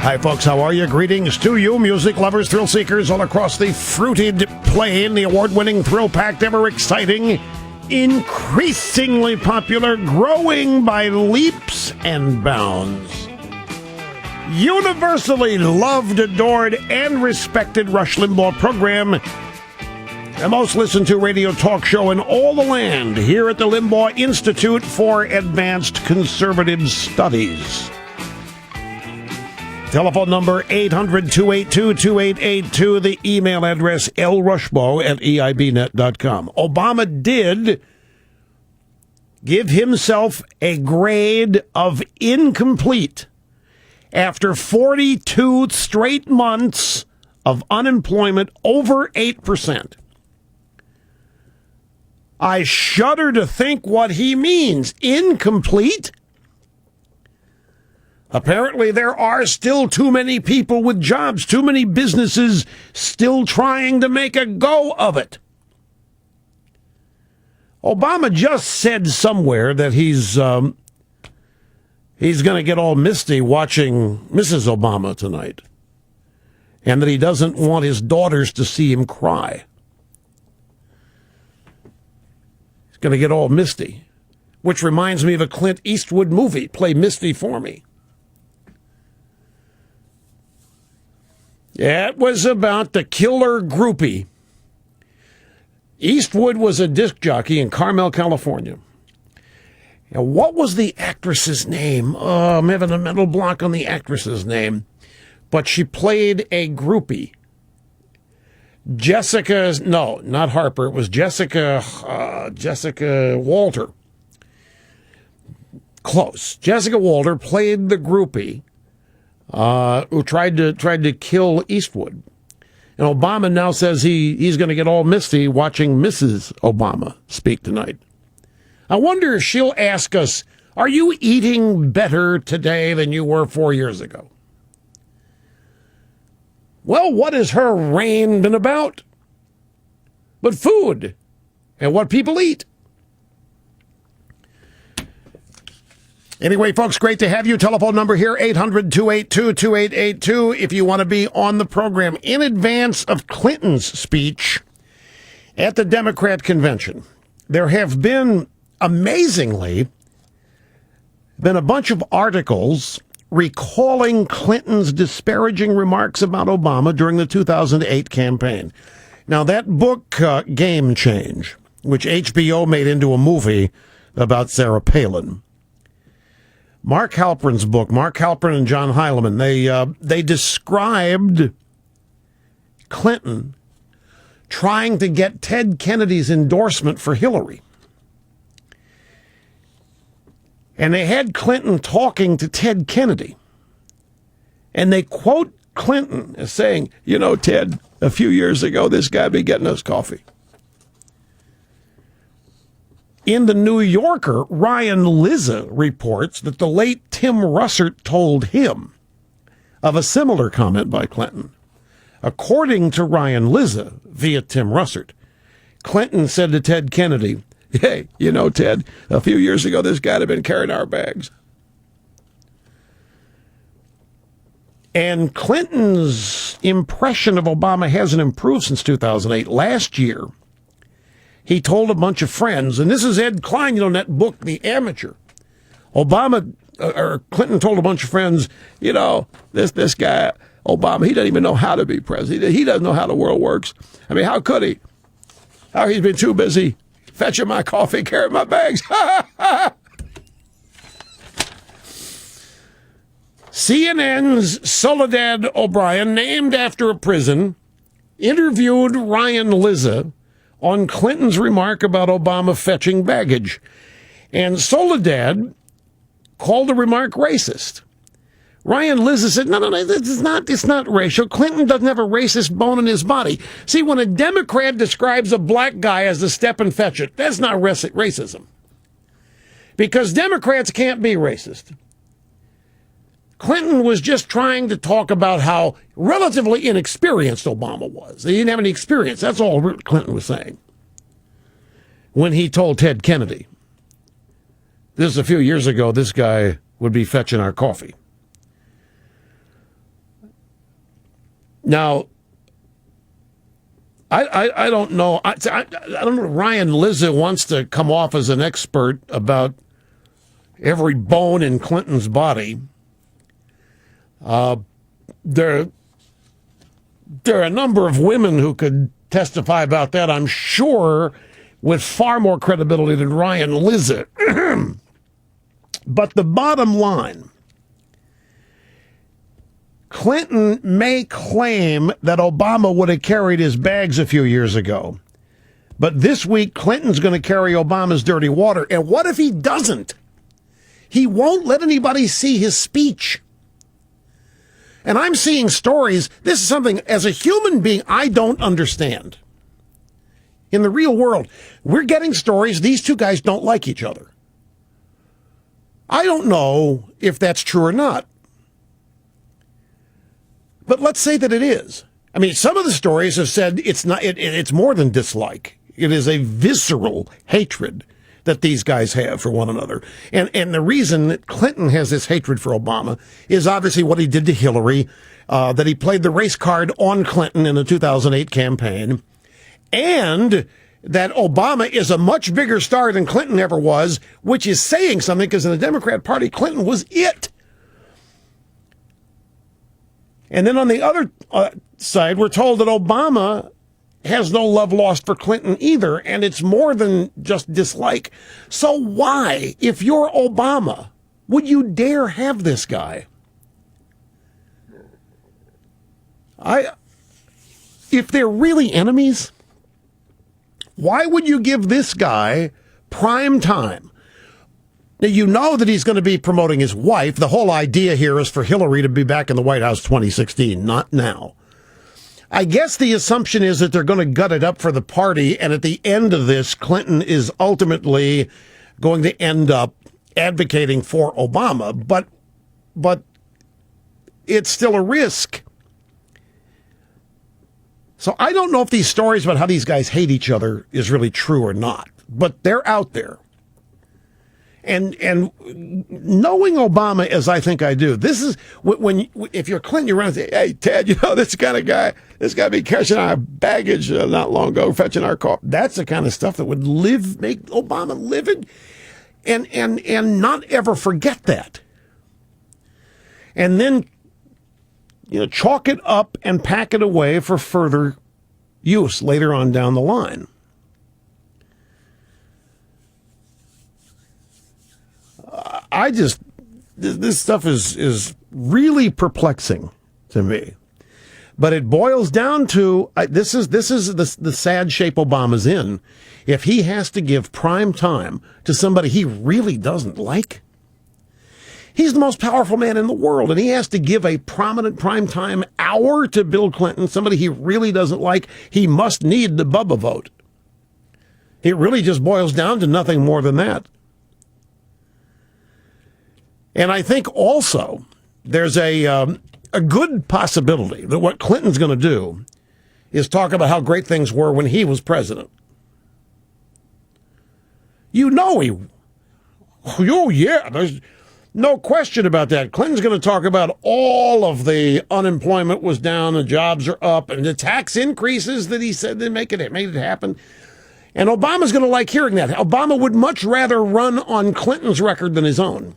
Hi, folks. How are you? Greetings to you, music lovers, thrill seekers all across the fruited plain. The award-winning, thrill-packed, ever-exciting, increasingly popular, growing by leaps and bounds, universally loved, adored, and respected Rush Limbaugh program, the most listened to radio talk show in all the land, here at the Limbaugh Institute for Advanced Conservative Studies. Telephone number 800-282-2882. The email address lrushbaugh@eibnet.com. Obama did give himself a grade of incomplete after 42 straight months of unemployment over 8%. I shudder to think what he means. Incomplete? Apparently, there are still too many people with jobs, too many businesses still trying to make a go of it. Obama just said somewhere that he's going to get all misty watching Mrs. Obama tonight, and that he doesn't want his daughters to see him cry. He's going to get all misty, which reminds me of a Clint Eastwood movie, Play Misty for Me. Yeah, it was about the killer groupie. Eastwood was a disc jockey in Carmel, California. Now, what was the actress's name? Oh, I'm having a mental block on the actress's name. But she played a groupie. No, not Harper. It was Jessica Walter. Close. Jessica Walter played the groupie who tried to kill Eastwood. And Obama now says he's going to get all misty watching Mrs. Obama speak tonight. I wonder if she'll ask us, are you eating better today than you were 4 years ago? Well, what has her reign been about? But food and what people eat. Anyway, folks, great to have you. Telephone number here, 800-282-2882, if you want to be on the program. In advance of Clinton's speech at the Democrat convention, there have been, amazingly, a bunch of articles recalling Clinton's disparaging remarks about Obama during the 2008 campaign. Now, that book, Game Change, which HBO made into a movie about Sarah Palin, Mark Halperin's book, Mark Halperin and John Heilemann, they described Clinton trying to get Ted Kennedy's endorsement for Hillary. And they had Clinton talking to Ted Kennedy. And they quote Clinton as saying, you know, Ted, a few years ago, this guy be getting us coffee. In the New Yorker, Ryan Lizza reports that the late Tim Russert told him of a similar comment by Clinton. According to Ryan Lizza, via Tim Russert, Clinton said to Ted Kennedy, hey, you know, Ted, a few years ago, this guy had been carrying our bags. And Clinton's impression of Obama hasn't improved since 2008. Last year, he told a bunch of friends, and this is Ed Klein, you know, in that book, The Amateur. Clinton told a bunch of friends, you know, this guy, Obama, he doesn't even know how to be president. He doesn't know how the world works. I mean, how could he? How he's been too busy fetching my coffee, carrying my bags. CNN's Soledad O'Brien, named after a prison, interviewed Ryan Lizza on Clinton's remark about Obama fetching baggage. And Soledad called the remark racist. Ryan Lizza said, no, it's not racial. Clinton doesn't have a racist bone in his body. See, when a Democrat describes a black guy as the step and fetch it, that's not racism. Because Democrats can't be racist. Clinton was just trying to talk about how relatively inexperienced Obama was. He didn't have any experience. That's all Clinton was saying when he told Ted Kennedy, this is a few years ago, this guy would be fetching our coffee. Now, I don't know. I don't know. Ryan Lizza wants to come off as an expert about every bone in Clinton's body. There are a number of women who could testify about that, I'm sure, with far more credibility than Ryan Lizza. But the bottom line, Clinton may claim that Obama would have carried his bags a few years ago. But this week, Clinton's going to carry Obama's dirty water. And what if he doesn't? He won't let anybody see his speech. And I'm seeing stories. This is something, as a human being, I don't understand. In the real world, we're getting stories. These two guys don't like each other. I don't know if that's true or not. But let's say that it is. I mean, some of the stories have said it's not. It's more than dislike. It is a visceral hatred that these guys have for one another. And the reason that Clinton has this hatred for Obama is obviously what he did to Hillary, that he played the race card on Clinton in the 2008 campaign, and that Obama is a much bigger star than Clinton ever was, which is saying something because in the Democrat Party, Clinton was it. And then on the other side, we're told that Obama has no love lost for Clinton either, and it's more than just dislike. So why, if you're Obama, would you dare have this guy? If they're really enemies, why would you give this guy prime time? Now, you know that he's going to be promoting his wife. The whole idea here is for Hillary to be back in the White House 2016, not now. I guess the assumption is that they're going to gut it up for the party, and at the end of this, Clinton is ultimately going to end up advocating for Obama. But it's still a risk. So I don't know if these stories about how these guys hate each other is really true or not, but they're out there. And knowing Obama as I think I do, this is if you're Clinton, you run and say, "Hey, Ted, this kind of guy, this guy be catching our baggage not long ago, fetching our car." That's the kind of stuff that would make Obama livid, and not ever forget that. And then chalk it up and pack it away for further use later on down the line. This stuff is really perplexing to me, but it boils down to this is the sad shape Obama's in. If he has to give prime time to somebody he really doesn't like, he's the most powerful man in the world, and he has to give a prominent prime time hour to Bill Clinton, somebody he really doesn't like. He must need the Bubba vote. It really just boils down to nothing more than that. And I think also there's a good possibility that what Clinton's going to do is talk about how great things were when he was president. Oh yeah, there's no question about that. Clinton's going to talk about all of the unemployment was down, the jobs are up, and the tax increases that he said that made it happen. And Obama's going to like hearing that. Obama would much rather run on Clinton's record than his own.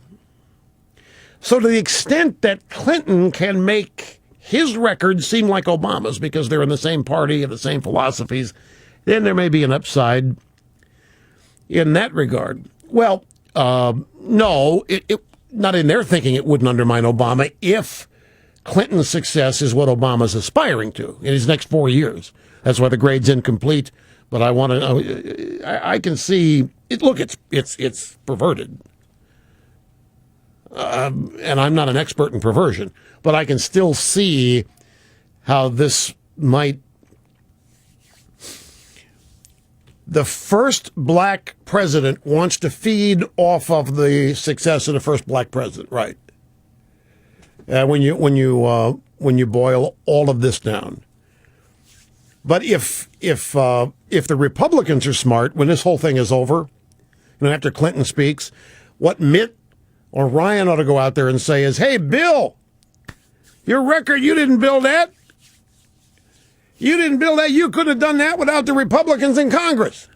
So to the extent that Clinton can make his record seem like Obama's because they're in the same party and the same philosophies, then there may be an upside in that regard. Well, no, not in their thinking it wouldn't undermine Obama if Clinton's success is what Obama's aspiring to in his next 4 years. That's why the grade's incomplete. But I can see it. Look, it's perverted. And I'm not an expert in perversion, but I can still see how this might. The first black president wants to feed off of the success of the first black president, right? When you boil all of this down, but if the Republicans are smart, when this whole thing is over, after Clinton speaks, what Mitt or Ryan ought to go out there and say is, "Hey, Bill, your record, you didn't build that. You didn't build that. You couldn't have done that without the Republicans in Congress.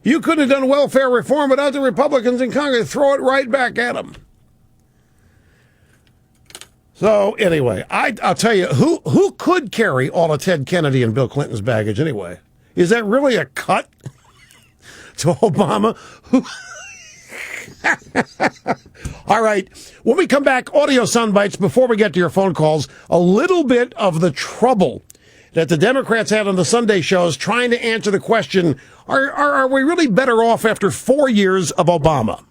You couldn't have done welfare reform without the Republicans in Congress. Throw it right back at them. So anyway, I'll tell you, who could carry all of Ted Kennedy and Bill Clinton's baggage anyway? Is that really a cut to Obama? All right. When we come back, audio sound bites before we get to your phone calls. A little bit of the trouble that the Democrats had on the Sunday shows trying to answer the question, are we really better off after 4 years of Obama?